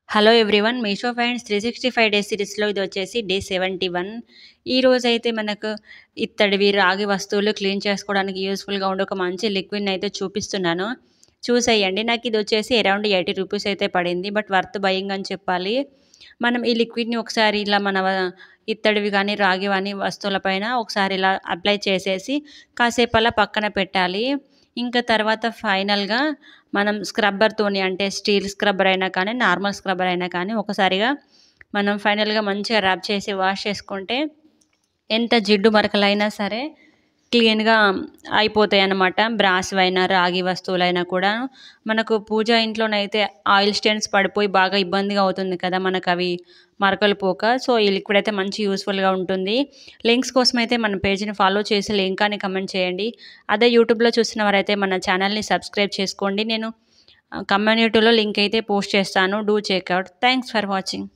Hello everyone, Meesho finds 365 days సిరీస్లో ఇది వచ్చేసి డే 71. ఈరోజైతే మనకు ఇత్తడివి రాగి వస్తువులు క్లీన్ చేసుకోవడానికి యూస్ఫుల్గా ఉండే ఒక మంచి లిక్విడ్ని అయితే చూపిస్తున్నాను. చూసేయండి. నాకు ఇది వచ్చేసి అరౌండ్ 80 రూపీస్ అయితే పడింది. బట్ వర్త్ బయింగ్ అని చెప్పాలి. మనం ఈ లిక్విడ్ని ఒకసారి ఇలా మన ఇత్తడివి కానీ రాగి కానీ వస్తువులపైన ఒకసారి ఇలా అప్లై చేసేసి కాసేపు అలా పక్కన పెట్టాలి. ఇంకా తర్వాత ఫైనల్గా మనం స్క్రబ్బర్తోని, అంటే స్టీల్ స్క్రబ్బర్ అయినా కానీ నార్మల్ స్క్రబ్బర్ అయినా కానీ ఒకసారిగా మనం ఫైనల్గా మంచిగా రబ్ చేసి వాష్ చేసుకుంటే ఎంత జిడ్డు మరకలైనా సరే క్లీన్గా అయిపోతాయి అన్నమాట. బ్రాస్వైనా రాగి వస్తువులైనా కూడా మనకు పూజ ఇంట్లోనైతే ఆయిల్ స్టెయిన్స్ పడిపోయి బాగా ఇబ్బందిగా అవుతుంది కదా మనకు అవి మరకలు పోక. సో ఈ లిక్విడ్ అయితే మంచి యూస్ఫుల్గా ఉంటుంది. లింక్స్ కోసం అయితే మన పేజ్ని ఫాలో చేసి లింక్ అని కమెంట్ చేయండి. అదే యూట్యూబ్లో చూసిన వారైతే మన ఛానల్ని సబ్స్క్రైబ్ చేసుకోండి. నేను కమ్యూనిటీలో లింక్ అయితే పోస్ట్ చేస్తాను. Do checkout. Thanks for watching.